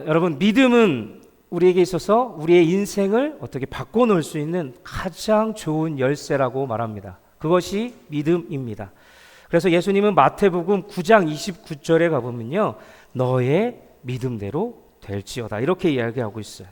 여러분, 믿음은 우리에게 있어서 우리의 인생을 어떻게 바꿔놓을 수 있는 가장 좋은 열쇠라고 말합니다. 그것이 믿음입니다. 그래서 예수님은 마태복음 9장 29절에 가보면요, 너의 믿음대로 될지어다, 이렇게 이야기하고 있어요.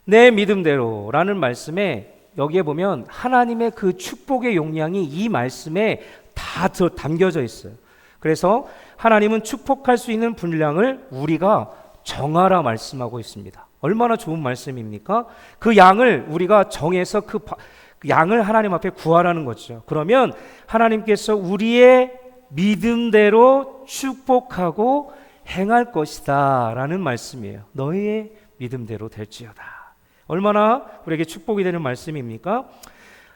내 믿음대로라는 말씀에 여기에 보면 하나님의 그 축복의 용량이 이 말씀에 다 담겨져 있어요. 그래서 하나님은 축복할 수 있는 분량을 우리가 정하라 말씀하고 있습니다. 얼마나 좋은 말씀입니까? 그 양을 우리가 정해서 그 양을 하나님 앞에 구하라는 거죠. 그러면 하나님께서 우리의 믿음대로 축복하고 행할 것이다 라는 말씀이에요. 너희의 믿음대로 될지어다. 얼마나 우리에게 축복이 되는 말씀입니까?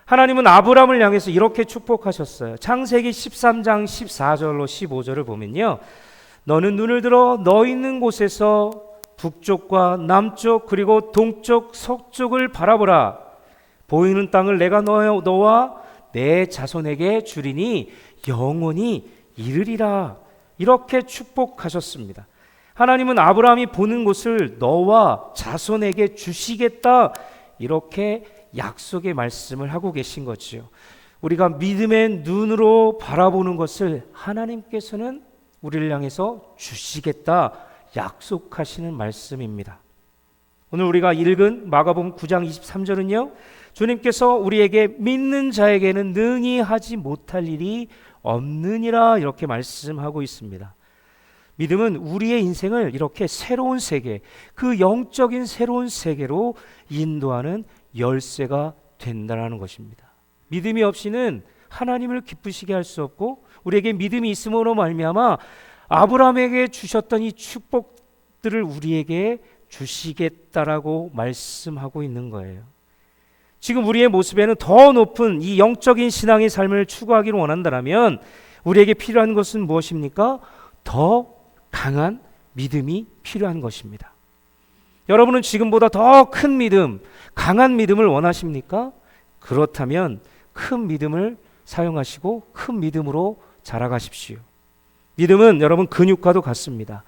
하나님은 아브라함을 향해서 이렇게 축복하셨어요. 창세기 13장 14절로 15절을 보면요, 너는 눈을 들어 너 있는 곳에서 북쪽과 남쪽 그리고 동쪽 서쪽을 바라보라. 보이는 땅을 내가 너와 내 자손에게 주리니 영원히 이르리라. 이렇게 축복하셨습니다. 하나님은 아브라함이 보는 곳을 너와 자손에게 주시겠다, 이렇게 약속의 말씀을 하고 계신 거지요. 우리가 믿음의 눈으로 바라보는 것을 하나님께서는 우리를 향해서 주시겠다 약속하시는 말씀입니다. 오늘 우리가 읽은 마가복음 9장 23절은요, 주님께서 우리에게 믿는 자에게는 능히 하지 못할 일이 없느니라, 이렇게 말씀하고 있습니다. 믿음은 우리의 인생을 이렇게 새로운 세계, 그 영적인 새로운 세계로 인도하는 열쇠가 된다는 것입니다. 믿음이 없이는 하나님을 기쁘시게 할 수 없고, 우리에게 믿음이 있음으로 말미암아 아브라함에게 주셨던 이 축복들을 우리에게 주시겠다라고 말씀하고 있는 거예요. 지금 우리의 모습에는 더 높은 이 영적인 신앙의 삶을 추구하기를 원한다면 우리에게 필요한 것은 무엇입니까? 더 강한 믿음이 필요한 것입니다. 여러분은 지금보다 더 큰 믿음, 강한 믿음을 원하십니까? 그렇다면 큰 믿음을 사용하시고 큰 믿음으로 자라가십시오. 믿음은 여러분 근육과도 같습니다.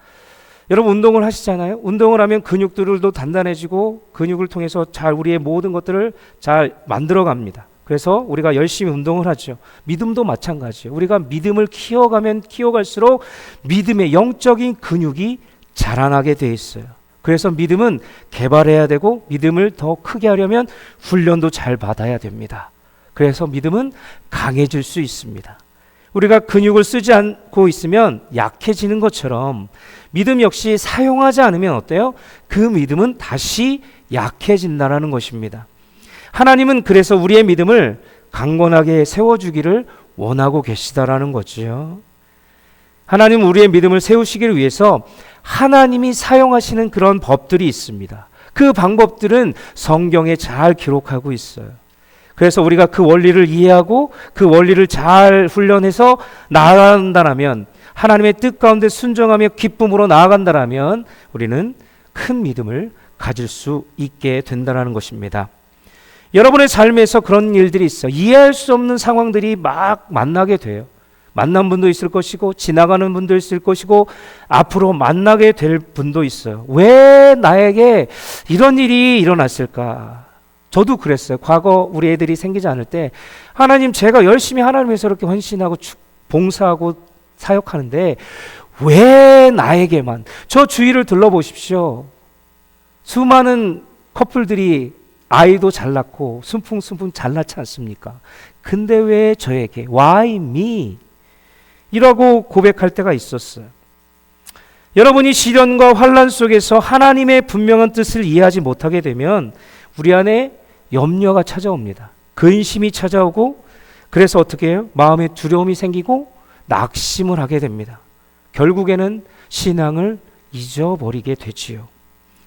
여러분 운동을 하시잖아요. 운동을 하면 근육들도 단단해지고 근육을 통해서 잘 우리의 모든 것들을 잘 만들어 갑니다. 그래서 우리가 열심히 운동을 하죠. 믿음도 마찬가지예요. 우리가 믿음을 키워가면 키워갈수록 믿음의 영적인 근육이 자라나게 돼 있어요. 그래서 믿음은 개발해야 되고, 믿음을 더 크게 하려면 훈련도 잘 받아야 됩니다. 그래서 믿음은 강해질 수 있습니다. 우리가 근육을 쓰지 않고 있으면 약해지는 것처럼 믿음 역시 사용하지 않으면 어때요? 그 믿음은 다시 약해진다는 것입니다. 하나님은 그래서 우리의 믿음을 강건하게 세워주기를 원하고 계시다라는 거지요. 하나님은 우리의 믿음을 세우시기를 위해서 하나님이 사용하시는 그런 법들이 있습니다. 그 방법들은 성경에 잘 기록하고 있어요. 그래서 우리가 그 원리를 이해하고 그 원리를 잘 훈련해서 나아간다면, 하나님의 뜻 가운데 순종하며 기쁨으로 나아간다면 우리는 큰 믿음을 가질 수 있게 된다는 것입니다. 여러분의 삶에서 그런 일들이 있어요. 이해할 수 없는 상황들이 막 만나게 돼요. 만난 분도 있을 것이고, 지나가는 분도 있을 것이고, 앞으로 만나게 될 분도 있어요. 왜 나에게 이런 일이 일어났을까? 저도 그랬어요. 과거 우리 애들이 생기지 않을 때, 하나님, 제가 열심히 하나님 위해서 이렇게 헌신하고 봉사하고 사역하는데 왜 나에게만? 저 주위를 둘러보십시오. 수많은 커플들이 아이도 잘 낳고 순풍순풍 잘 낳지 않습니까? 근데 왜 저에게? Why me? 이라고 고백할 때가 있었어요. 여러분이 시련과 환난 속에서 하나님의 분명한 뜻을 이해하지 못하게 되면 우리 안에 염려가 찾아옵니다. 근심이 찾아오고, 그래서 어떻게 해요? 마음에 두려움이 생기고 낙심을 하게 됩니다. 결국에는 신앙을 잊어버리게 되지요.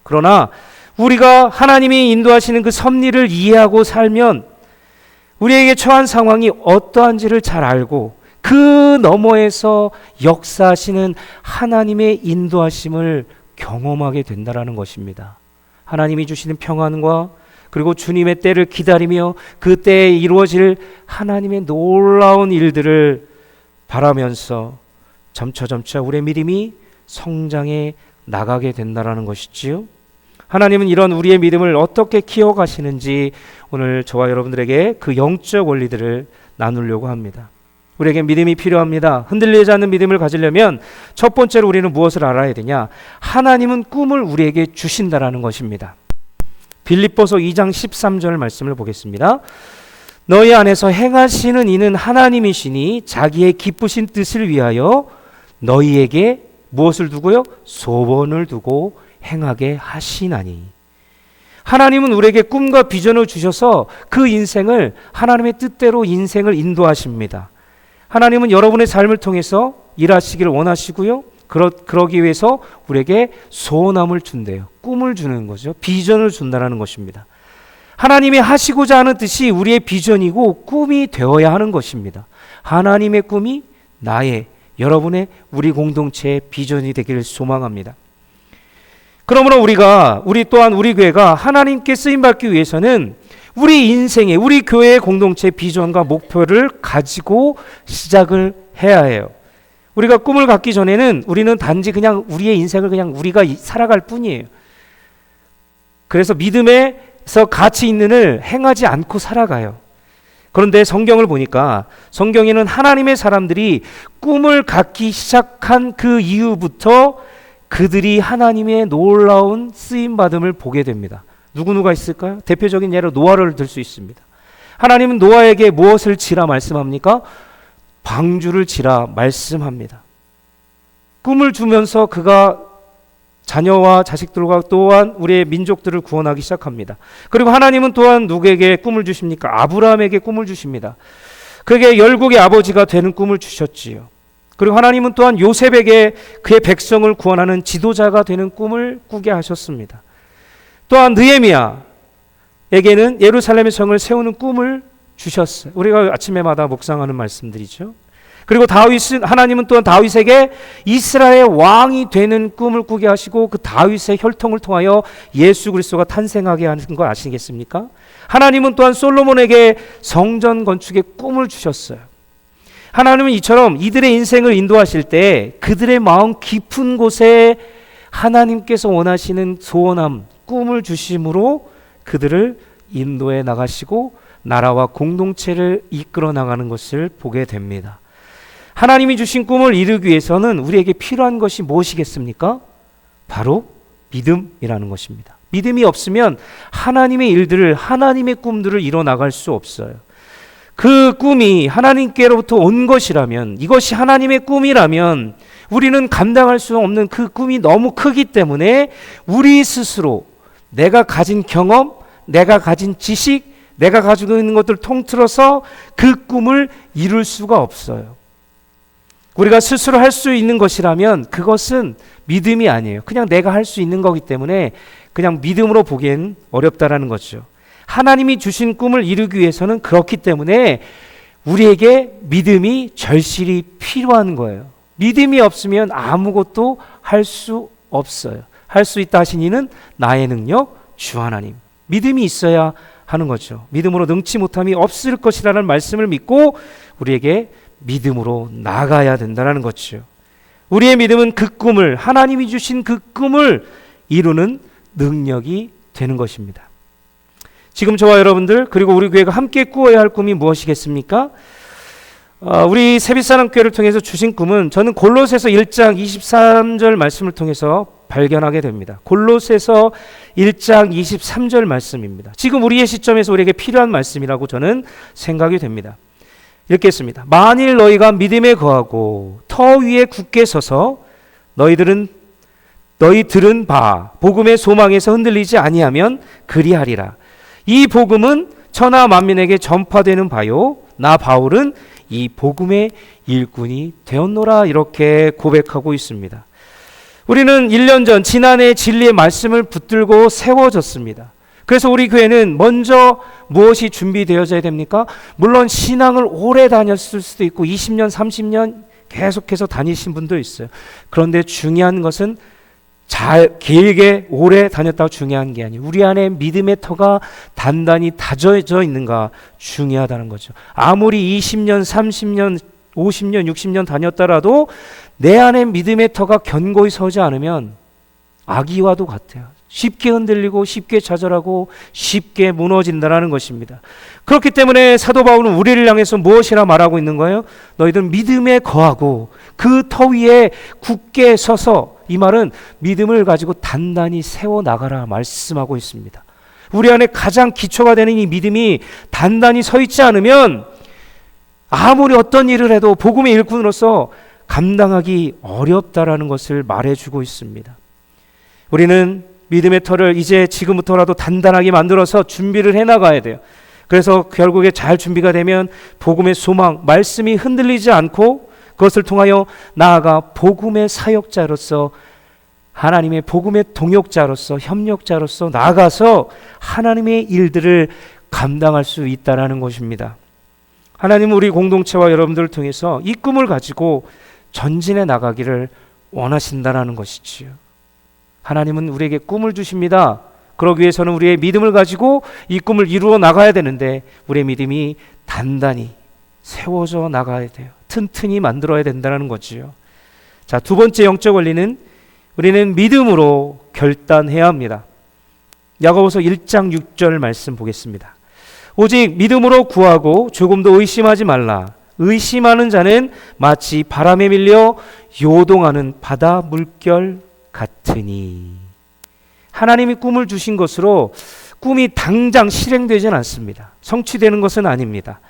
그러나 우리가 하나님이 인도하시는 그 섭리를 이해하고 살면 우리에게 처한 상황이 어떠한지를 잘 알고, 그 너머에서 역사하시는 하나님의 인도하심을 경험하게 된다라는 것입니다. 하나님이 주시는 평안과 그리고 주님의 때를 기다리며 그 때에 이루어질 하나님의 놀라운 일들을 바라면서 점차 우리의 믿음이 성장해 나가게 된다라는 것이지요. 하나님은 이런 우리의 믿음을 어떻게 키워가시는지 오늘 저와 여러분들에게 그 영적 원리들을 나누려고 합니다. 우리에게 믿음이 필요합니다. 흔들리지 않는 믿음을 가지려면 첫 번째로 우리는 무엇을 알아야 되냐? 하나님은 꿈을 우리에게 주신다라는 것입니다. 빌립보서 2장 13절 말씀을 보겠습니다. 너희 안에서 행하시는 이는 하나님이시니 자기의 기쁘신 뜻을 위하여 너희에게 무엇을 두고요? 소원을 두고 행하게 하시나니. 하나님은 우리에게 꿈과 비전을 주셔서 그 인생을 하나님의 뜻대로 인생을 인도하십니다. 하나님은 여러분의 삶을 통해서 일하시기를 원하시고요. 그러기 위해서 우리에게 소원함을 준대요. 꿈을 주는 거죠. 비전을 준다는 것입니다. 하나님이 하시고자 하는 뜻이 우리의 비전이고 꿈이 되어야 하는 것입니다. 하나님의 꿈이 나의, 여러분의, 우리 공동체의 비전이 되기를 소망합니다. 그러므로 우리 또한 우리 교회가 하나님께 쓰임받기 위해서는 우리 인생의, 우리 교회의 공동체 비전과 목표를 가지고 시작을 해야 해요. 우리가 꿈을 갖기 전에는 우리는 단지 그냥 우리의 인생을 그냥 우리가 살아갈 뿐이에요. 그래서 믿음에서 가치 있는 을 행하지 않고 살아가요. 그런데 성경을 보니까 성경에는 하나님의 사람들이 꿈을 갖기 시작한 그 이후부터 그들이 하나님의 놀라운 쓰임받음을 보게 됩니다. 누구가 있을까요? 대표적인 예로 노아를 들 수 있습니다. 하나님은 노아에게 무엇을 지라 말씀합니까? 방주를 지라 말씀합니다. 꿈을 주면서 그가 자녀와 자식들과 또한 우리의 민족들을 구원하기 시작합니다. 그리고 하나님은 또한 누구에게 꿈을 주십니까? 아브라함에게 꿈을 주십니다. 그에게 열국의 아버지가 되는 꿈을 주셨지요. 그리고 하나님은 또한 요셉에게 그의 백성을 구원하는 지도자가 되는 꿈을 꾸게 하셨습니다. 또한 느헤미야에게는 예루살렘의 성을 세우는 꿈을 주셨어요. 우리가 아침에마다 묵상하는 말씀들이죠. 그리고 하나님은 또한 다윗에게 이스라엘 왕이 되는 꿈을 꾸게 하시고 그 다윗의 혈통을 통하여 예수 그리스도가 탄생하게 하는 거 아시겠습니까? 하나님은 또한 솔로몬에게 성전 건축의 꿈을 주셨어요. 하나님은 이처럼 이들의 인생을 인도하실 때 그들의 마음 깊은 곳에 하나님께서 원하시는 소원함, 꿈을 주심으로 그들을 인도해 나가시고 나라와 공동체를 이끌어 나가는 것을 보게 됩니다. 하나님이 주신 꿈을 이루기 위해서는 우리에게 필요한 것이 무엇이겠습니까? 바로 믿음이라는 것입니다. 믿음이 없으면 하나님의 일들을, 하나님의 꿈들을 이뤄 나갈 수 없어요. 그 꿈이 하나님께로부터 온 것이라면, 이것이 하나님의 꿈이라면 우리는 감당할 수 없는 그 꿈이 너무 크기 때문에 우리 스스로 내가 가진 경험, 내가 가진 지식, 내가 가지고 있는 것들을 통틀어서 그 꿈을 이룰 수가 없어요. 우리가 스스로 할 수 있는 것이라면 그것은 믿음이 아니에요. 그냥 내가 할 수 있는 거기 때문에 그냥 믿음으로 보기엔 어렵다라는 거죠. 하나님이 주신 꿈을 이루기 위해서는 그렇기 때문에 우리에게 믿음이 절실히 필요한 거예요. 믿음이 없으면 아무것도 할 수 없어요. 할 수 있다 하신 이는 나의 능력 주 하나님. 믿음이 있어야 하는 거죠. 믿음으로 능치 못함이 없을 것이라는 말씀을 믿고 우리에게 믿음으로 나가야 된다는 거죠. 우리의 믿음은 그 꿈을, 하나님이 주신 그 꿈을 이루는 능력이 되는 것입니다. 지금 저와 여러분들 그리고 우리 교회가 함께 꾸어야 할 꿈이 무엇이겠습니까? 우리 세빛사랑교회를 통해서 주신 꿈은 저는 골로새서 1장 23절 말씀을 통해서 발견하게 됩니다. 골로새서 1장 23절 말씀입니다. 지금 우리의 시점에서 우리에게 필요한 말씀이라고 저는 생각이 됩니다. 읽겠습니다. 만일 너희가 믿음에 거하고 터 위에 굳게 서서 너희 들은 바 복음의 소망에서 흔들리지 아니하면 그리하리라. 이 복음은 천하 만민에게 전파되는 바요 나 바울은 이 복음의 일꾼이 되었노라. 이렇게 고백하고 있습니다. 우리는 1년 전 지난해 진리의 말씀을 붙들고 세워졌습니다. 그래서 우리 교회는 먼저 무엇이 준비되어져야 됩니까? 물론 신앙을 오래 다녔을 수도 있고 20년, 30년 계속해서 다니신 분도 있어요. 그런데 중요한 것은 잘 길게 오래 다녔다고 중요한 게 아니에요. 우리 안에 믿음의 터가 단단히 다져져 있는가 중요하다는 거죠. 아무리 20년, 30년, 50년, 60년 다녔더라도 내 안에 믿음의 터가 견고히 서지 않으면 아기와도 같아요. 쉽게 흔들리고 쉽게 좌절하고 쉽게 무너진다는 것입니다. 그렇기 때문에 사도 바울은 우리를 향해서 무엇이라 말하고 있는 거예요? 너희들 믿음에 거하고 그 터 위에 굳게 서서, 이 말은 믿음을 가지고 단단히 세워나가라 말씀하고 있습니다. 우리 안에 가장 기초가 되는 이 믿음이 단단히 서 있지 않으면 아무리 어떤 일을 해도 복음의 일꾼으로서 감당하기 어렵다라는 것을 말해주고 있습니다. 우리는 믿음의 터를 이제 지금부터라도 단단하게 만들어서 준비를 해나가야 돼요. 그래서 결국에 잘 준비가 되면 복음의 소망, 말씀이 흔들리지 않고 그것을 통하여 나아가 복음의 사역자로서, 하나님의 복음의 동역자로서, 협력자로서 나아가서 하나님의 일들을 감당할 수 있다는 것입니다. 하나님은 우리 공동체와 여러분들을 통해서 이 꿈을 가지고 전진해 나가기를 원하신다는 것이지요. 하나님은 우리에게 꿈을 주십니다. 그러기 위해서는 우리의 믿음을 가지고 이 꿈을 이루어 나가야 되는데 우리의 믿음이 단단히 세워져 나가야 돼요. 튼튼히 만들어야 된다는 거지요. 자, 두 번째 영적 원리는 우리는 믿음으로 결단해야 합니다. 야고보서 1장 6절 말씀 보겠습니다. 오직 믿음으로 구하고 조금도 의심하지 말라. 의심하는 자는 마치 바람에 밀려 요동하는 바다 물결 같으니. 하나님이 꿈을 주신 것으로 꿈이 당장 실행되지는 않습니다. 성취되는 것은 아닙니다.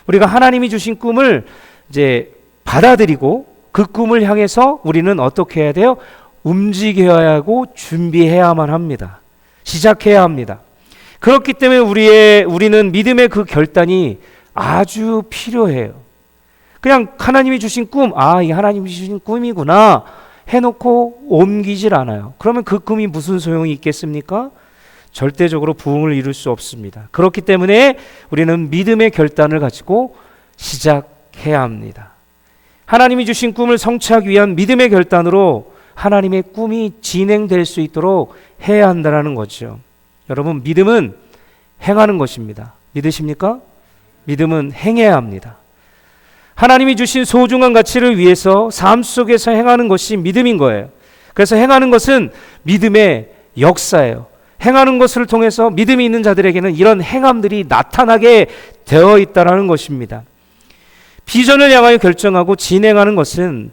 우리가 하나님이 주신 꿈을 이제 받아들이고 그 꿈을 향해서 우리는 어떻게 해야 돼요? 움직여야 하고 준비해야만 합니다. 시작해야 합니다. 그렇기 때문에 우리는 믿음의 그 결단이 아주 필요해요. 그냥 하나님이 주신 꿈, 이 하나님이 주신 꿈이구나 해놓고 옮기질 않아요. 그러면 그 꿈이 무슨 소용이 있겠습니까? 절대적으로 부흥을 이룰 수 없습니다. 그렇기 때문에 우리는 믿음의 결단을 가지고 시작해야 합니다. 하나님이 주신 꿈을 성취하기 위한 믿음의 결단으로 하나님의 꿈이 진행될 수 있도록 해야 한다는 거죠. 여러분, 믿음은 행하는 것입니다. 믿으십니까? 믿음은 행해야 합니다. 하나님이 주신 소중한 가치를 위해서 삶 속에서 행하는 것이 믿음인 거예요. 그래서 행하는 것은 믿음의 역사예요. 행하는 것을 통해서 믿음이 있는 자들에게는 이런 행함들이 나타나게 되어 있다는 것입니다. 비전을 향하여 결정하고 진행하는 것은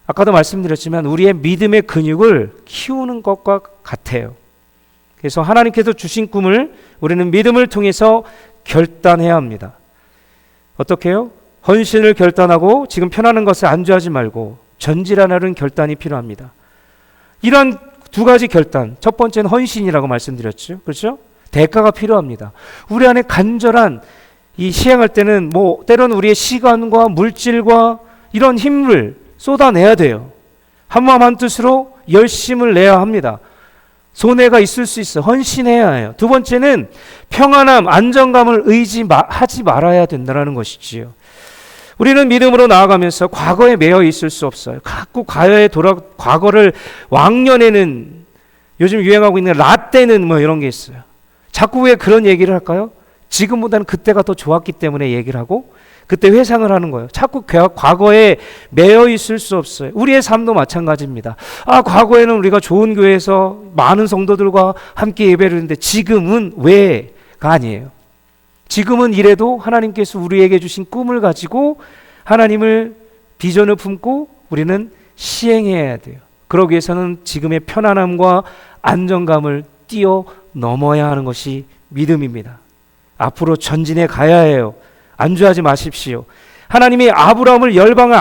아까도 말씀드렸지만 우리의 믿음의 근육을 키우는 것과 같아요. 그래서 하나님께서 주신 꿈을 우리는 믿음을 통해서 결단해야 합니다. 어떻게 해요? 헌신을 결단하고 지금 편하는 것을 안주하지 말고 전질하는 결단이 필요합니다. 이런 두 가지 결단, 첫 번째는 헌신이라고 말씀드렸죠. 그렇죠? 대가가 필요합니다. 우리 안에 간절한 이 시행할 때는 때로는 우리의 시간과 물질과 이런 힘을 쏟아내야 돼요. 한마음 한뜻으로 열심을 내야 합니다. 손해가 있을 수 있어. 헌신해야 해요. 두 번째는 평안함, 안정감을 의지하지 말아야 된다는 것이지요. 우리는 믿음으로 나아가면서 과거에 매여 있을 수 없어요. 자꾸 과거를 왕년에는 요즘 유행하고 있는 라떼는 이런 게 있어요. 자꾸 왜 그런 얘기를 할까요? 지금보다는 그때가 더 좋았기 때문에 얘기를 하고 그때 회상을 하는 거예요. 자꾸 과거에 매여 있을 수 없어요. 우리의 삶도 마찬가지입니다. 과거에는 우리가 좋은 교회에서 많은 성도들과 함께 예배를 했는데 지금은 왜가 아니에요. 지금은 이래도 하나님께서 우리에게 주신 꿈을 가지고 하나님을 비전을 품고 우리는 시행해야 돼요. 그러기 위해서는 지금의 편안함과 안정감을 뛰어넘어야 하는 것이 믿음입니다. 앞으로 전진해 가야 해요. 안주하지 마십시오. 하나님이 아브라함을 열방의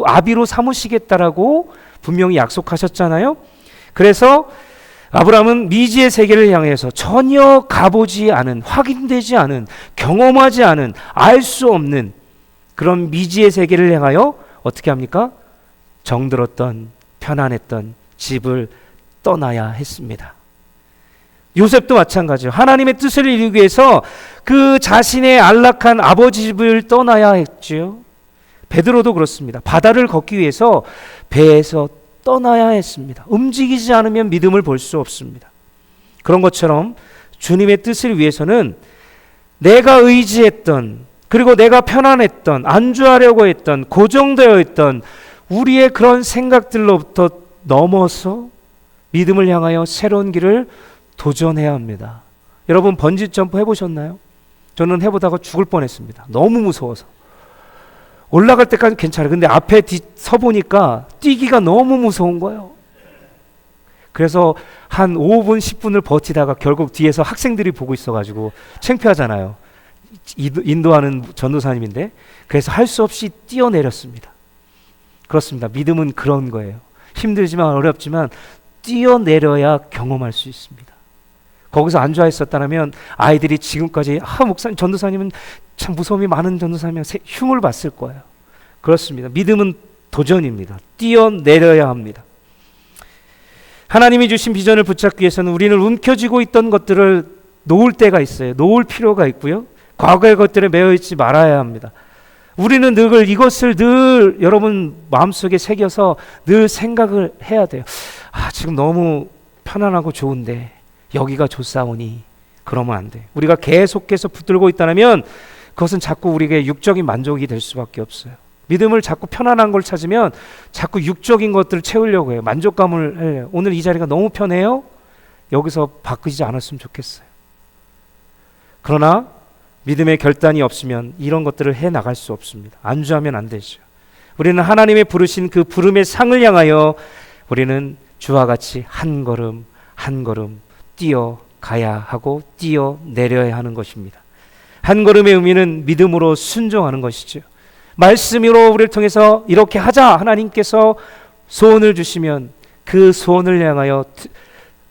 아비로 삼으시겠다라고 분명히 약속하셨잖아요. 그래서 아브라함은 미지의 세계를 향해서 전혀 가보지 않은, 확인되지 않은, 경험하지 않은, 알 수 없는 그런 미지의 세계를 향하여 어떻게 합니까? 정들었던, 편안했던 집을 떠나야 했습니다. 요셉도 마찬가지예요. 하나님의 뜻을 이루기 위해서 그 자신의 안락한 아버지 집을 떠나야 했죠. 베드로도 그렇습니다. 바다를 걷기 위해서 배에서 떠나야 했습니다. 움직이지 않으면 믿음을 볼 수 없습니다. 그런 것처럼 주님의 뜻을 위해서는 내가 의지했던, 그리고 내가 편안했던, 안주하려고 했던, 고정되어 있던 우리의 그런 생각들로부터 넘어서 믿음을 향하여 새로운 길을 도전해야 합니다. 여러분 번지 점프 해보셨나요? 저는 해보다가 죽을 뻔했습니다. 너무 무서워서. 올라갈 때까지 괜찮아요. 근데 앞에 서보니까 뛰기가 너무 무서운 거예요. 그래서 한 5분, 10분을 버티다가 결국 뒤에서 학생들이 보고 있어가지고 창피하잖아요. 인도하는 전도사님인데, 그래서 할 수 없이 뛰어내렸습니다. 그렇습니다. 믿음은 그런 거예요. 힘들지만 어렵지만 뛰어내려야 경험할 수 있습니다. 거기서 앉아 있었다면 아이들이 지금까지 목사님, 전도사님은 참 무서움이 많은 전도사님이면 흉을 봤을 거예요. 그렇습니다. 믿음은 도전입니다. 뛰어내려야 합니다. 하나님이 주신 비전을 붙잡기 위해서는 우리는 움켜쥐고 있던 것들을 놓을 때가 있어요. 놓을 필요가 있고요. 과거의 것들에 매여 있지 말아야 합니다. 우리는 이것을 늘 여러분 마음속에 새겨서 늘 생각을 해야 돼요. 지금 너무 편안하고 좋은데 여기가 좋사오니 그러면 안 돼. 우리가 계속해서 붙들고 있다면 그것은 자꾸 우리에게 육적인 만족이 될 수밖에 없어요. 믿음을 자꾸 편안한 걸 찾으면 자꾸 육적인 것들을 채우려고 해요. 만족감을 해요. 오늘 이 자리가 너무 편해요? 여기서 바꾸지 않았으면 좋겠어요. 그러나 믿음의 결단이 없으면 이런 것들을 해나갈 수 없습니다. 안주하면 안 되죠. 우리는 하나님의 부르신 그 부름의 상을 향하여 우리는 주와 같이 한 걸음 한 걸음 뛰어가야 하고 뛰어내려야 하는 것입니다. 한 걸음의 의미는 믿음으로 순종하는 것이죠. 말씀으로 우리를 통해서 이렇게 하자 하나님께서 소원을 주시면 그 소원을 향하여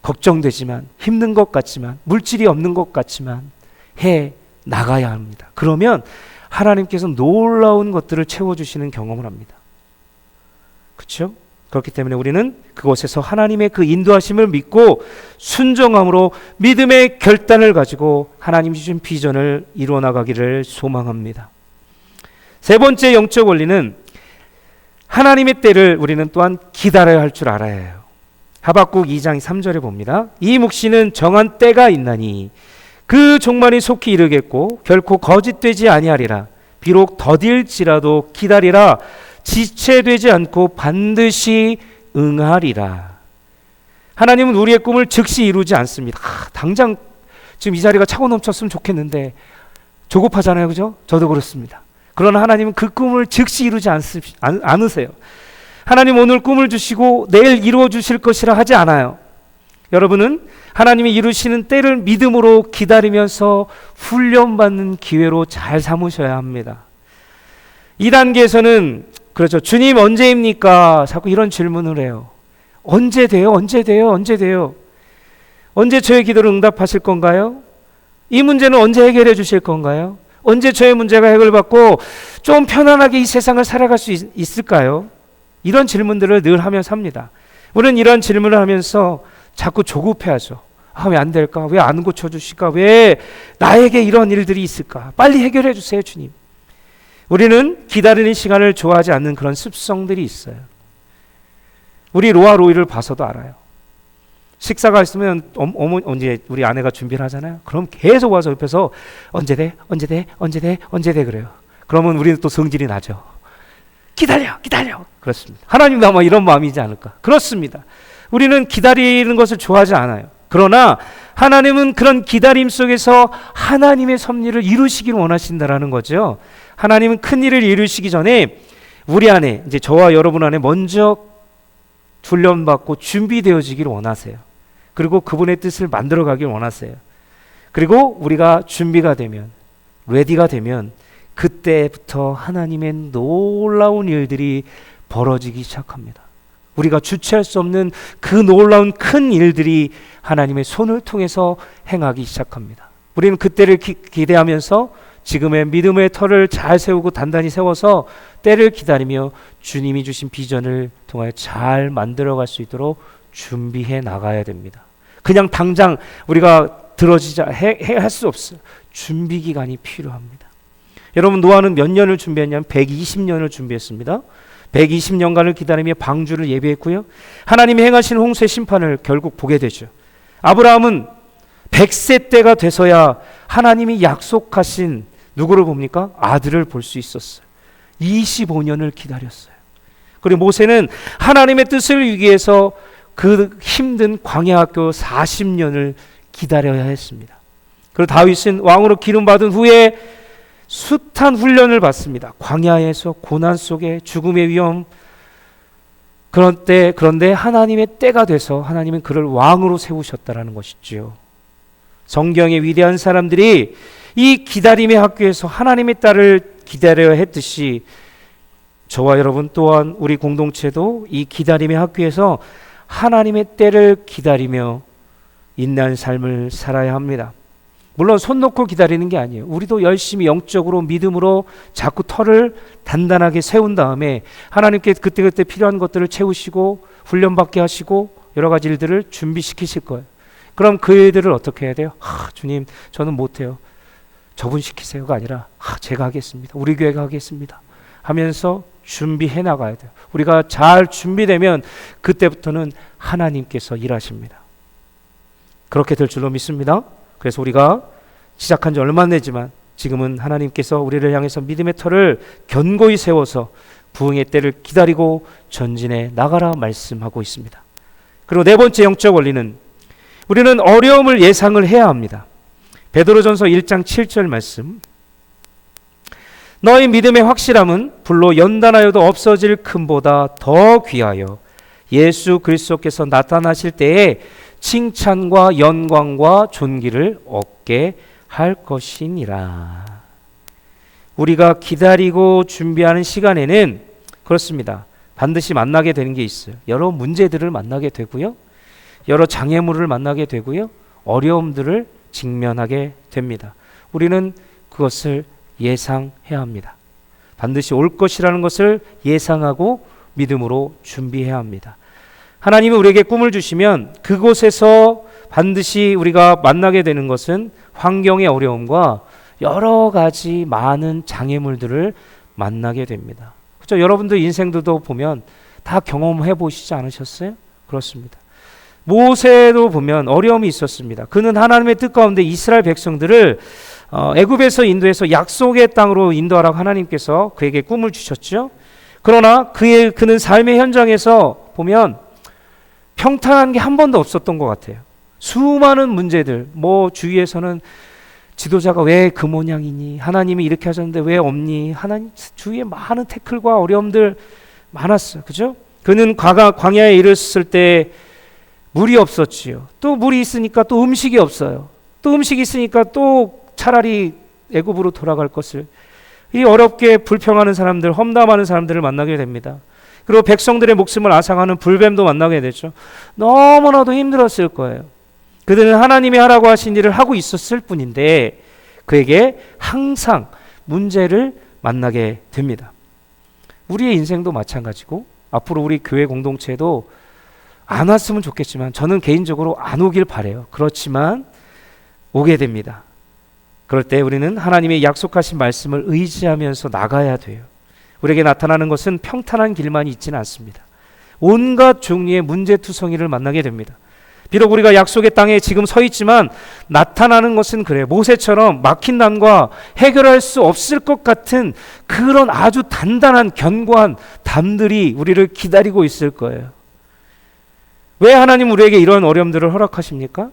걱정되지만 힘든 것 같지만 물질이 없는 것 같지만 해 나가야 합니다. 그러면 하나님께서 놀라운 것들을 채워주시는 경험을 합니다. 그렇죠? 그렇기 때문에 우리는 그곳에서 하나님의 그 인도하심을 믿고 순종함으로 믿음의 결단을 가지고 하나님 주신 비전을 이루어 나가기를 소망합니다. 세 번째 영적 원리는 하나님의 때를 우리는 또한 기다려야 할 줄 알아야 해요. 하박국 2장 3절에 봅니다. 이 묵시는 정한 때가 있나니 그 종말이 속히 이르겠고 결코 거짓되지 아니하리라. 비록 더딜지라도 기다리라. 지체되지 않고 반드시 응하리라. 하나님은 우리의 꿈을 즉시 이루지 않습니다. 당장 지금 이 자리가 차고 넘쳤으면 좋겠는데 조급하잖아요. 그죠? 저도 그렇습니다. 그러나 하나님은 그 꿈을 즉시 이루지 않으세요. 하나님 오늘 꿈을 주시고 내일 이루어 주실 것이라 하지 않아요. 여러분은 하나님이 이루시는 때를 믿음으로 기다리면서 훈련받는 기회로 잘 삼으셔야 합니다. 2단계에서는 그렇죠. 주님 언제입니까? 자꾸 이런 질문을 해요. 언제 돼요? 언제 돼요? 언제 돼요? 언제 저의 기도를 응답하실 건가요? 이 문제는 언제 해결해 주실 건가요? 언제 저의 문제가 해결받고 좀 편안하게 이 세상을 살아갈 수 있을까요? 이런 질문들을 늘 하면서 합니다. 우리는 이런 질문을 하면서 자꾸 조급해하죠. 왜 안 될까? 왜 안 고쳐주실까? 왜 나에게 이런 일들이 있을까? 빨리 해결해 주세요, 주님. 우리는 기다리는 시간을 좋아하지 않는 그런 습성들이 있어요. 우리 로아 로이를 봐서도 알아요. 식사가 있으면 언제 우리 아내가 준비를 하잖아요. 그럼 계속 와서 옆에서 언제 돼? 언제 돼? 언제 돼? 언제 돼? 그래요. 그러면 우리는 또 성질이 나죠. 기다려. 그렇습니다. 하나님도 아마 이런 마음이지 않을까. 그렇습니다. 우리는 기다리는 것을 좋아하지 않아요. 그러나 하나님은 그런 기다림 속에서 하나님의 섭리를 이루시기를 원하신다라는 거죠. 하나님은 큰 일을 이루시기 전에 우리 안에, 이제 저와 여러분 안에 먼저 훈련받고 준비되어지기를 원하세요. 그리고 그분의 뜻을 만들어 가길 원하세요. 그리고 우리가 준비가 되면, 레디가 되면 그때부터 하나님의 놀라운 일들이 벌어지기 시작합니다. 우리가 주체할 수 없는 그 놀라운 큰 일들이 하나님의 손을 통해서 행하기 시작합니다. 우리는 그때를 기대하면서 지금의 믿음의 터를 잘 세우고 단단히 세워서 때를 기다리며 주님이 주신 비전을 통하여 잘 만들어갈 수 있도록 준비해 나가야 됩니다. 그냥 당장 우리가 들어지자 할 수 없어요. 준비 기간이 필요합니다. 여러분 노아는 몇 년을 준비했냐면 120년을 준비했습니다. 120년간을 기다리며 방주를 예비했고요. 하나님이 행하신 홍수의 심판을 결국 보게 되죠. 아브라함은 100세 때가 돼서야 하나님이 약속하신 누구를 봅니까? 아들을 볼 수 있었어요. 25년을 기다렸어요. 그리고 모세는 하나님의 뜻을 위해서 그 힘든 광야 학교 40년을 기다려야 했습니다. 그리고 다윗은 왕으로 기름받은 후에 숱한 훈련을 받습니다. 광야에서 고난 속에 죽음의 위험, 그런데 하나님의 때가 돼서 하나님은 그를 왕으로 세우셨다라는 것이지요. 성경의 위대한 사람들이 이 기다림의 학교에서 하나님의 딸을 기다려야 했듯이 저와 여러분 또한 우리 공동체도 이 기다림의 학교에서 하나님의 때를 기다리며 인내한 삶을 살아야 합니다. 물론 손 놓고 기다리는 게 아니에요. 우리도 열심히 영적으로 믿음으로 자꾸 털을 단단하게 세운 다음에 하나님께 그때그때 필요한 것들을 채우시고 훈련받게 하시고 여러 가지 일들을 준비시키실 거예요. 그럼 그 일들을 어떻게 해야 돼요? 주님 저는 못해요. 저분 시키세요가 아니라 제가 하겠습니다. 우리 교회가 하겠습니다. 하면서 준비해 나가야 돼요. 우리가 잘 준비되면 그때부터는 하나님께서 일하십니다. 그렇게 될 줄로 믿습니다. 그래서 우리가 시작한 지 얼마 안 되지만 지금은 하나님께서 우리를 향해서 믿음의 터를 견고히 세워서 부흥의 때를 기다리고 전진해 나가라 말씀하고 있습니다. 그리고 네 번째 영적 원리는 우리는 어려움을 예상을 해야 합니다. 베드로전서 1장 7절 말씀, 너희 믿음의 확실함은 불로 연단하여도 없어질 금보다 더 귀하여 예수 그리스도께서 나타나실 때에 칭찬과 영광과 존귀를 얻게 할 것이니라. 우리가 기다리고 준비하는 시간에는 그렇습니다. 반드시 만나게 되는 게 있어요. 여러 문제들을 만나게 되고요. 여러 장애물을 만나게 되고요. 어려움들을 직면하게 됩니다. 우리는 그것을 예상해야 합니다. 반드시 올 것이라는 것을 예상하고 믿음으로 준비해야 합니다. 하나님이 우리에게 꿈을 주시면 그곳에서 반드시 우리가 만나게 되는 것은 환경의 어려움과 여러 가지 많은 장애물들을 만나게 됩니다. 그렇죠? 여러분들 인생들도 보면 다 경험해 보시지 않으셨어요? 그렇습니다. 모세도 보면 어려움이 있었습니다. 그는 하나님의 뜻 가운데 이스라엘 백성들을 애굽에서 인도해서 약속의 땅으로 인도하라고 하나님께서 그에게 꿈을 주셨죠. 그러나 그는 삶의 현장에서 보면 평탄한 게 한 번도 없었던 것 같아요. 수많은 문제들, 주위에서는 지도자가 왜 그 모양이니? 하나님이 이렇게 하셨는데 왜 없니? 하나님 주위에 많은 태클과 어려움들 많았어요. 그죠? 그는 광야에 이르렀을 때 물이 없었지요. 또 물이 있으니까 또 음식이 없어요. 또 음식이 있으니까 또 차라리 애굽으로 돌아갈 것을, 이 어렵게 불평하는 사람들, 험담하는 사람들을 만나게 됩니다. 그리고 백성들의 목숨을 앗아가는 불뱀도 만나게 되죠. 너무나도 힘들었을 거예요. 그들은 하나님이 하라고 하신 일을 하고 있었을 뿐인데 그에게 항상 문제를 만나게 됩니다. 우리의 인생도 마찬가지고 앞으로 우리 교회 공동체도 안 왔으면 좋겠지만 저는 개인적으로 안 오길 바라요. 그렇지만 오게 됩니다. 그럴 때 우리는 하나님의 약속하신 말씀을 의지하면서 나가야 돼요. 우리에게 나타나는 것은 평탄한 길만이 있지는 않습니다. 온갖 종류의 문제투성이를 만나게 됩니다. 비록 우리가 약속의 땅에 지금 서 있지만 나타나는 것은 그래요. 모세처럼 막힌 담과 해결할 수 없을 것 같은 그런 아주 단단한 견고한 담들이 우리를 기다리고 있을 거예요. 왜 하나님 우리에게 이런 어려움들을 허락하십니까?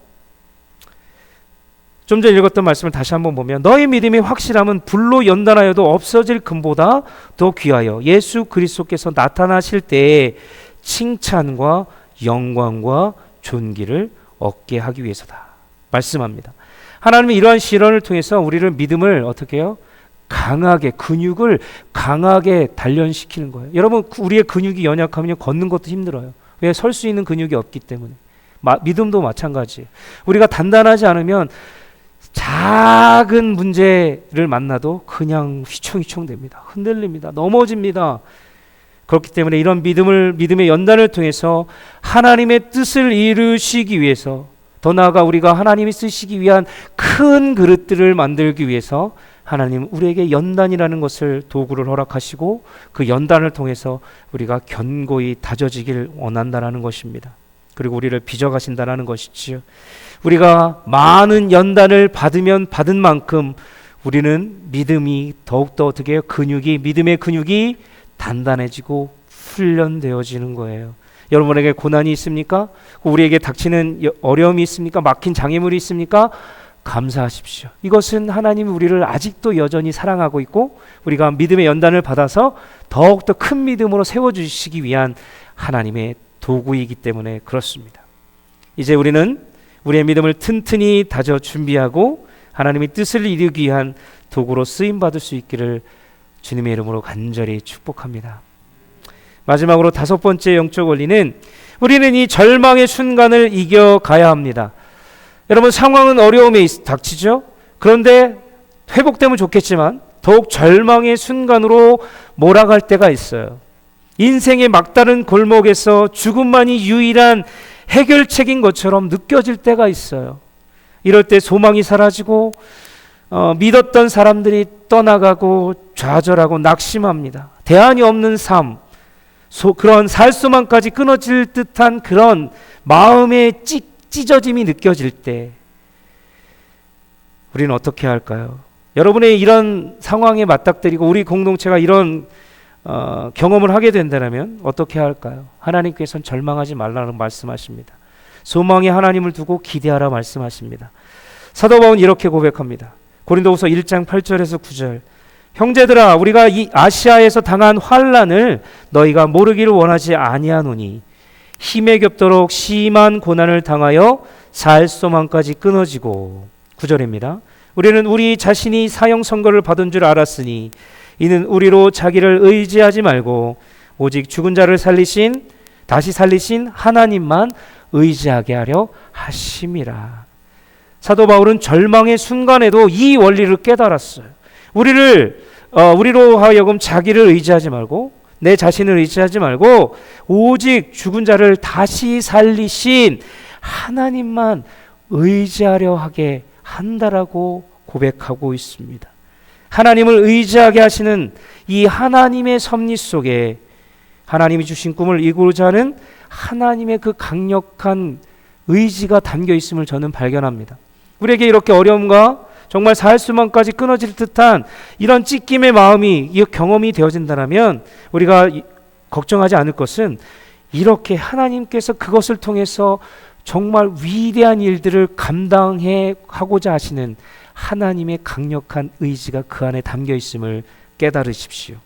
좀 전에 읽었던 말씀을 다시 한번 보면 너희 믿음의 확실함은 불로 연단하여도 없어질 금보다 더 귀하여 예수 그리스도께서 나타나실 때에 칭찬과 영광과 존귀를 얻게 하기 위해서다 말씀합니다. 하나님은 이러한 실현을 통해서 우리를 믿음을 어떻게 해요? 강하게, 근육을 강하게 단련시키는 거예요. 여러분, 우리의 근육이 연약하면 걷는 것도 힘들어요. 왜? 설 수 있는 근육이 없기 때문에. 믿음도 마찬가지예요. 우리가 단단하지 않으면 작은 문제를 만나도 그냥 휘청휘청 됩니다. 흔들립니다. 넘어집니다. 그렇기 때문에 이런 믿음의 연단을 통해서 하나님의 뜻을 이루시기 위해서 더 나아가 우리가 하나님이 쓰시기 위한 큰 그릇들을 만들기 위해서 하나님 우리에게 연단이라는 것을 도구를 허락하시고 그 연단을 통해서 우리가 견고히 다져지길 원한다는 것입니다. 그리고 우리를 빚어가신다는 것이지요. 우리가 많은 연단을 받으면 받은 만큼 우리는 믿음이 더욱더 어떻게 해요? 믿음의 근육이 단단해지고 훈련되어지는 거예요. 여러분에게 고난이 있습니까? 우리에게 닥치는 어려움이 있습니까? 막힌 장애물이 있습니까? 감사하십시오. 이것은 하나님이 우리를 아직도 여전히 사랑하고 있고 우리가 믿음의 연단을 받아서 더욱더 큰 믿음으로 세워주시기 위한 하나님의 도구이기 때문에 그렇습니다. 이제 우리는 우리의 믿음을 튼튼히 다져 준비하고 하나님의 뜻을 이루기 위한 도구로 쓰임받을 수 있기를 주님의 이름으로 간절히 축복합니다. 마지막으로 5번째 영적 원리는 우리는 이 절망의 순간을 이겨가야 합니다. 여러분, 상황은 어려움에 닥치죠. 그런데 회복되면 좋겠지만 더욱 절망의 순간으로 몰아갈 때가 있어요. 인생의 막다른 골목에서 죽음만이 유일한 해결책인 것처럼 느껴질 때가 있어요. 이럴 때 소망이 사라지고 믿었던 사람들이 떠나가고 좌절하고 낙심합니다. 대안이 없는 삶, 그런 살수만까지 끊어질 듯한 그런 마음의 찢어짐이 느껴질 때 우리는 어떻게 할까요? 여러분의 이런 상황에 맞닥뜨리고 우리 공동체가 이런 경험을 하게 된다면 어떻게 할까요? 하나님께서는 절망하지 말라는 말씀하십니다. 소망에 하나님을 두고 기대하라 말씀하십니다. 사도 바울은 이렇게 고백합니다. 고린도후서 1장 8절에서 9절. 형제들아, 우리가 이 아시아에서 당한 환난을 너희가 모르기를 원하지 아니하노니 힘에 겹도록 심한 고난을 당하여 살 소망까지 끊어지고. 9절입니다. 우리는 우리 자신이 사형 선고를 받은 줄 알았으니 이는 우리로 자기를 의지하지 말고 오직 죽은 자를 다시 살리신 하나님만 의지하게 하려 하심이라. 사도 바울은 절망의 순간에도 이 원리를 깨달았어요. 우리로 하여금 자기를 의지하지 말고 내 자신을 의지하지 말고 오직 죽은 자를 다시 살리신 하나님만 의지하려 하게 한다라고 고백하고 있습니다. 하나님을 의지하게 하시는 이 하나님의 섭리 속에 하나님이 주신 꿈을 이루고자 하는 하나님의 그 강력한 의지가 담겨 있음을 저는 발견합니다. 우리에게 이렇게 어려움과 정말 살 수만까지 끊어질 듯한 이런 찢김의 마음이 이 경험이 되어진다면 우리가 걱정하지 않을 것은 이렇게 하나님께서 그것을 통해서 정말 위대한 일들을 감당해 하고자 하시는 하나님의 강력한 의지가 그 안에 담겨 있음을 깨달으십시오.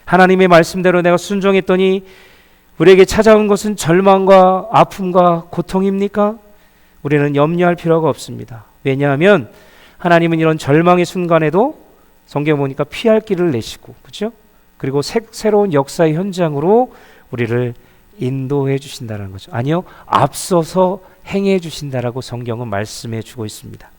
하나님의 말씀대로 내가 순종했더니 우리에게 찾아온 것은 절망과 아픔과 고통입니까? 우리는 염려할 필요가 없습니다. 왜냐하면 하나님은 이런 절망의 순간에도 성경에 보니까 피할 길을 내시고, 그렇죠? 그리고 새로운 역사의 현장으로 우리를 인도해 주신다는 거죠. 아니요, 앞서서 행해 주신다라고 성경은 말씀해 주고 있습니다.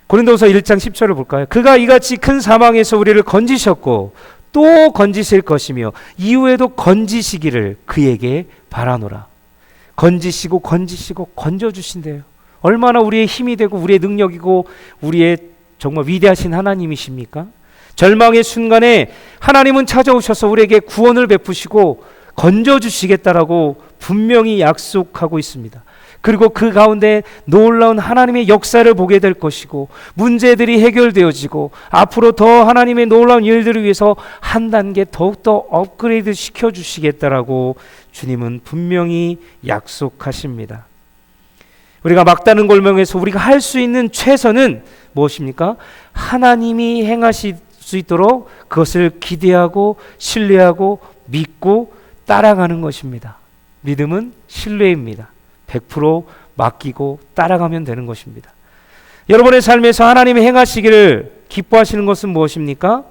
고린도후서 1장 10절을 볼까요? 그가 이같이 큰 사망에서 우리를 건지셨고 또 건지실 것이며 이후에도 건지시기를 그에게 바라노라. 건지시고 건져주신대요. 얼마나 우리의 힘이 되고 우리의 능력이고 우리의 정말 위대하신 하나님이십니까? 절망의 순간에 하나님은 찾아오셔서 우리에게 구원을 베푸시고 건져주시겠다라고 분명히 약속하고 있습니다. 그리고 그 가운데 놀라운 하나님의 역사를 보게 될 것이고 문제들이 해결되어지고 앞으로 더 하나님의 놀라운 일들을 위해서 한 단계 더욱더 업그레이드 시켜주시겠다라고 주님은 분명히 약속하십니다. 우리가 막다른 골목에서 우리가 할 수 있는 최선은 무엇입니까? 하나님이 행하실 수 있도록 그것을 기대하고 신뢰하고 믿고 따라가는 것입니다. 믿음은 신뢰입니다. 100% 맡기고 따라가면 되는 것입니다. 여러분의 삶에서 하나님이 행하시기를 기뻐하시는 것은 무엇입니까?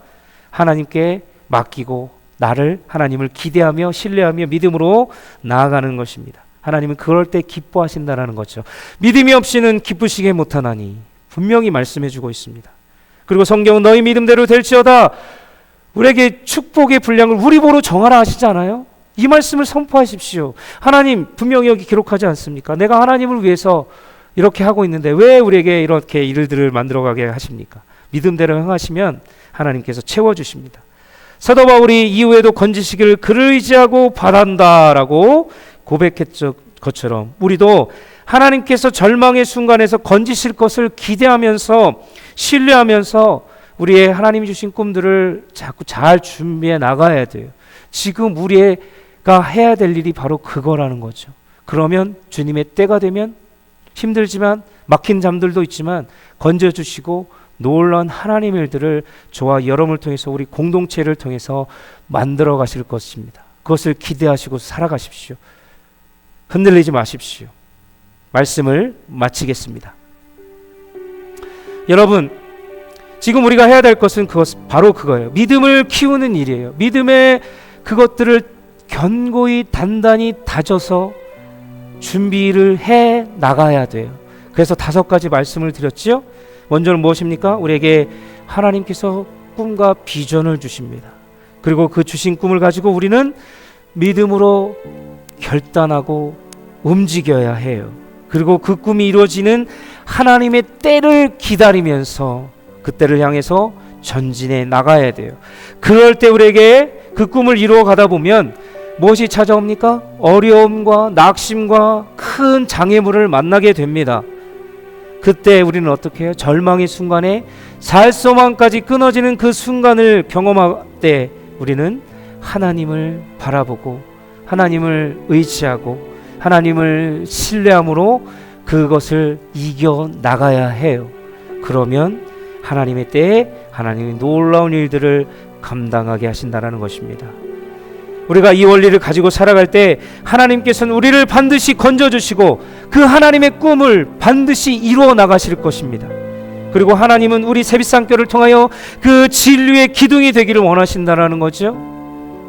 하나님께 맡기고 하나님을 기대하며 신뢰하며 믿음으로 나아가는 것입니다. 하나님은 그럴 때 기뻐하신다는 거죠. 믿음이 없이는 기쁘시게 못하나니 분명히 말씀해 주고 있습니다. 그리고 성경은 너희 믿음대로 될지어다 우리에게 축복의 분량을 우리 보러 정하라 하시잖아요. 이 말씀을 선포하십시오. 하나님 분명히 여기 기록하지 않습니까? 내가 하나님을 위해서 이렇게 하고 있는데 왜 우리에게 이렇게 일들을 만들어가게 하십니까? 믿음대로 행하시면 하나님께서 채워주십니다. 사도 바울이 이후에도 건지시기를 그를 의지하고 바란다라고 고백했던 것처럼 우리도 하나님께서 절망의 순간에서 건지실 것을 기대하면서 신뢰하면서 우리의 하나님이 주신 꿈들을 자꾸 잘 준비해 나가야 돼요. 지금 우리가 해야 될 일이 바로 그거라는 거죠. 그러면 주님의 때가 되면 힘들지만 막힌 잠들도 있지만 건져주시고 놀라운 하나님의 일들을 저와 여러분을 통해서 우리 공동체를 통해서 만들어 가실 것입니다. 그것을 기대하시고 살아가십시오. 흔들리지 마십시오. 말씀을 마치겠습니다. 여러분, 지금 우리가 해야 될 것은 바로 그거예요. 믿음을 키우는 일이에요. 믿음의 그것들을 견고히 단단히 다져서 준비를 해 나가야 돼요. 그래서 5가지 말씀을 드렸죠. 먼저는 무엇입니까? 우리에게 하나님께서 꿈과 비전을 주십니다. 그리고 그 주신 꿈을 가지고 우리는 믿음으로 결단하고 움직여야 해요. 그리고 그 꿈이 이루어지는 하나님의 때를 기다리면서 그 때를 향해서 전진해 나가야 돼요. 그럴 때 우리에게 그 꿈을 이루어 가다 보면 무엇이 찾아옵니까? 어려움과 낙심과 큰 장애물을 만나게 됩니다. 그때 우리는 어떻게 해요? 절망의 순간에 살소망까지 끊어지는 그 순간을 경험할 때 우리는 하나님을 바라보고 하나님을 의지하고 하나님을 신뢰함으로 그것을 이겨 나가야 해요. 그러면 하나님의 때에 하나님이 놀라운 일들을 감당하게 하신다는 것입니다. 우리가 이 원리를 가지고 살아갈 때 하나님께서는 우리를 반드시 건져주시고 그 하나님의 꿈을 반드시 이루어 나가실 것입니다. 그리고 하나님은 우리 세빛산교를 통하여 그 진리의 기둥이 되기를 원하신다는 거죠.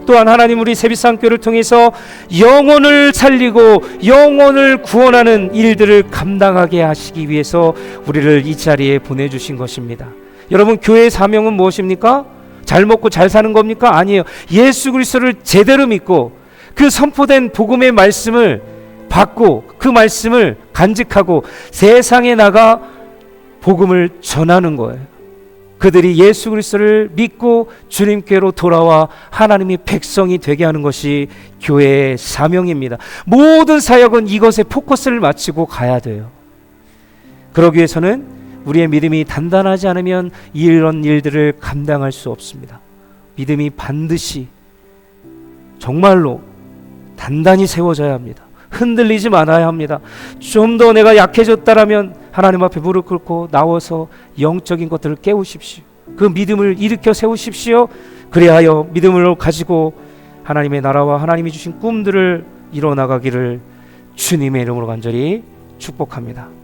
또한 하나님 우리 세빛산교를 통해서 영혼을 살리고 영혼을 구원하는 일들을 감당하게 하시기 위해서 우리를 이 자리에 보내주신 것입니다. 여러분, 교회의 사명은 무엇입니까? 잘 먹고 잘 사는 겁니까? 아니에요. 예수 그리스도를 제대로 믿고 그 선포된 복음의 말씀을 받고 그 말씀을 간직하고 세상에 나가 복음을 전하는 거예요. 그들이 예수 그리스도를 믿고 주님께로 돌아와 하나님의 백성이 되게 하는 것이 교회의 사명입니다. 모든 사역은 이것에 포커스를 맞추고 가야 돼요. 그러기 위해서는 우리의 믿음이 단단하지 않으면 이런 일들을 감당할 수 없습니다. 믿음이 반드시 정말로 단단히 세워져야 합니다. 흔들리지 말아야 합니다. 좀 더 내가 약해졌다라면 하나님 앞에 무릎 꿇고 나와서 영적인 것들을 깨우십시오. 그 믿음을 일으켜 세우십시오. 그리하여 믿음을 가지고 하나님의 나라와 하나님이 주신 꿈들을 이뤄나가기를 주님의 이름으로 간절히 축복합니다.